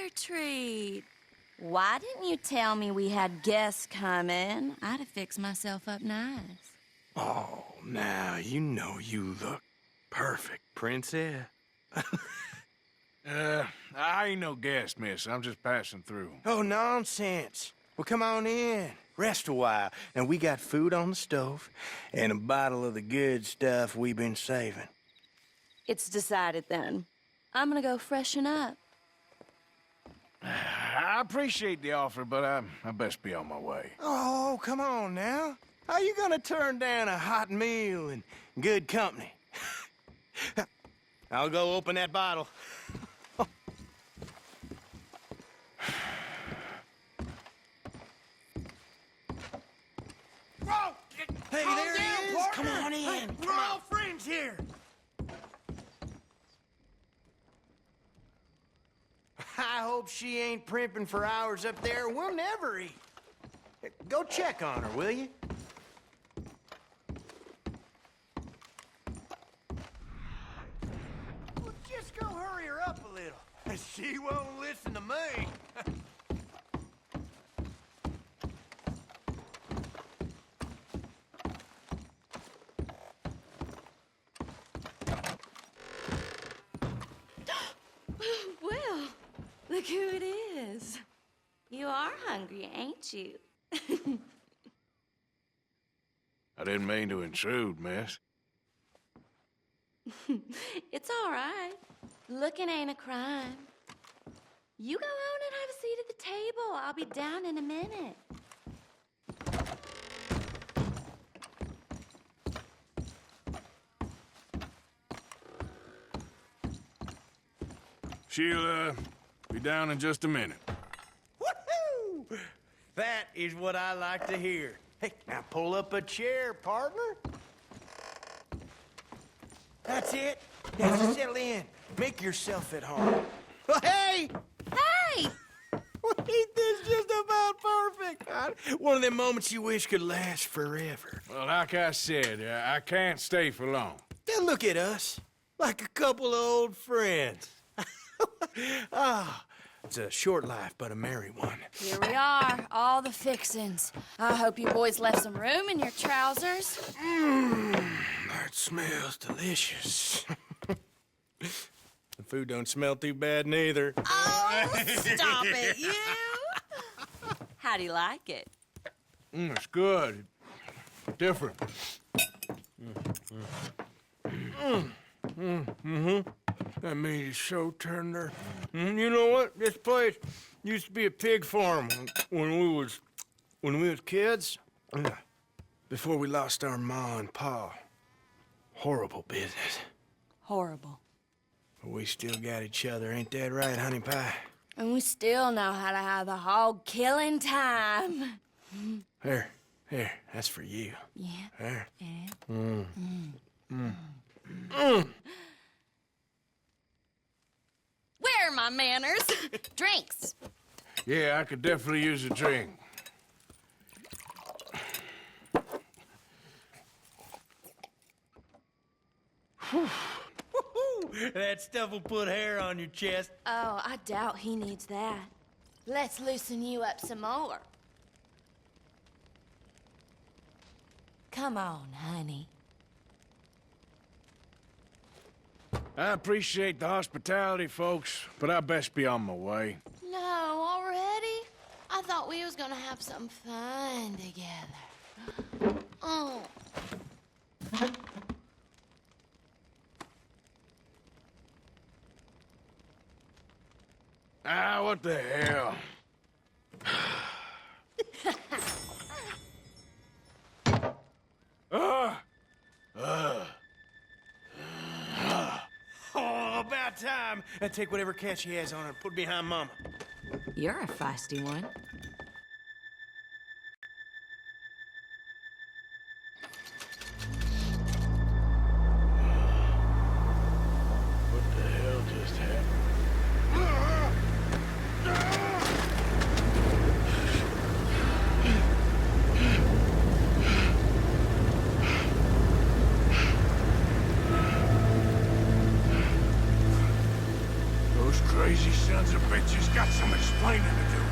another treat. Why didn't you tell me we had guests coming? I'd have fixed myself up nice. Oh, now you know you look perfect, princess. I ain't no guest, miss. I'm just passing through. Oh, nonsense. Well, come on in. Rest a while. And we got food on the stove and a bottle of the good stuff we've been saving. It's decided then. I'm gonna go freshen up. I appreciate the offer, but I best be on my way. Oh, come on now. How you gonna turn down a hot meal and good company? I'll go open that bottle. Whoa! Hey, there he is. Come on in. Hey, we're all friends here. I hope she ain't primping for hours up there. We'll never eat. Go check on her, will you? Well, just go hurry her up a little. She won't listen to me. Well, look who it is. You are hungry, ain't you? I didn't mean to intrude, miss. It's all right. Looking ain't a crime. You go on and have a seat at the table. I'll be down in a minute. She'll, be down in just a minute. Woohoo! That is what I like to hear. Hey, now pull up a chair, partner. That's it. Now just settle in. Make yourself at home. Oh, hey! Hey! Ain't this just about perfect? One of them moments you wish could last forever. Well, like I said, I can't stay for long. Then look at us, like a couple of old friends. Ah, it's a short life, but a merry one. Here we are, all the fixings. I hope you boys left some room in your trousers. That smells delicious. The food don't smell too bad neither. Oh, stop it, you! How do you like it? It's good. Different. That meat is so tender. You know what? This place used to be a pig farm when we was kids. Before we lost our ma and pa. Horrible business. Horrible. But we still got each other, ain't that right, honey pie? And we still know how to have a hog killing time. Here, that's for you. Yeah. There. Yeah. Where are my manners? Drinks. Yeah, I could definitely use a drink. That stuff will put hair on your chest. Oh, I doubt he needs that. Let's loosen you up some more. Come on, honey. I appreciate the hospitality, folks, but I best be on my way. No, already? I thought we was gonna have some fun together. Oh. Ah, what the hell? Oh, about time. Now take whatever cat she has on her and put it behind Mama. You're a feisty one. What the hell just happened? Those crazy Sons of bitches got some explaining to do.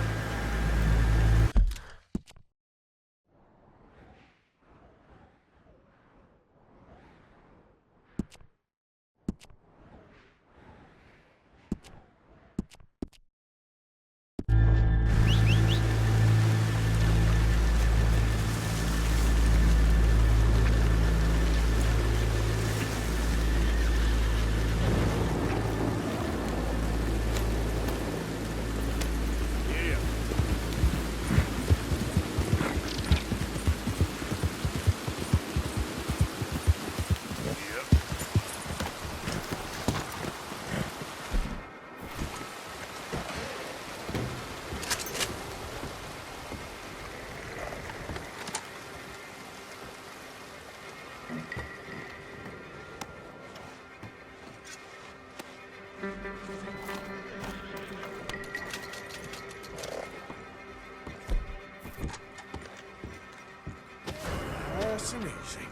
Nice and easy.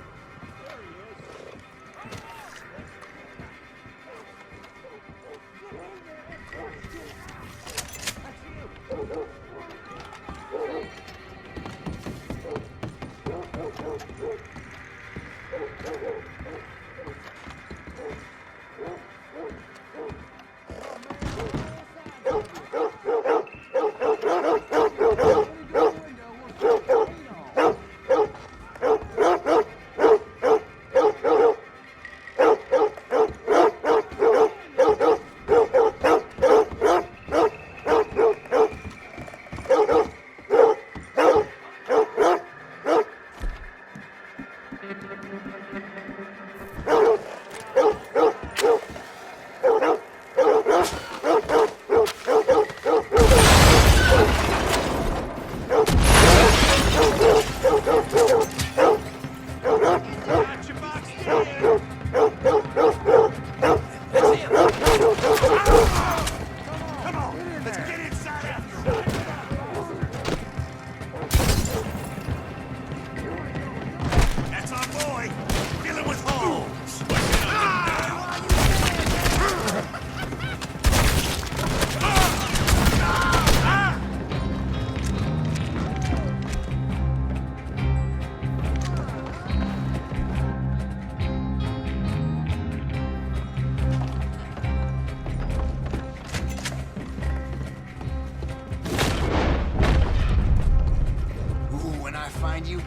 Find you,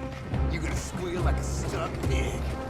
you're gonna squeal like a stuck pig.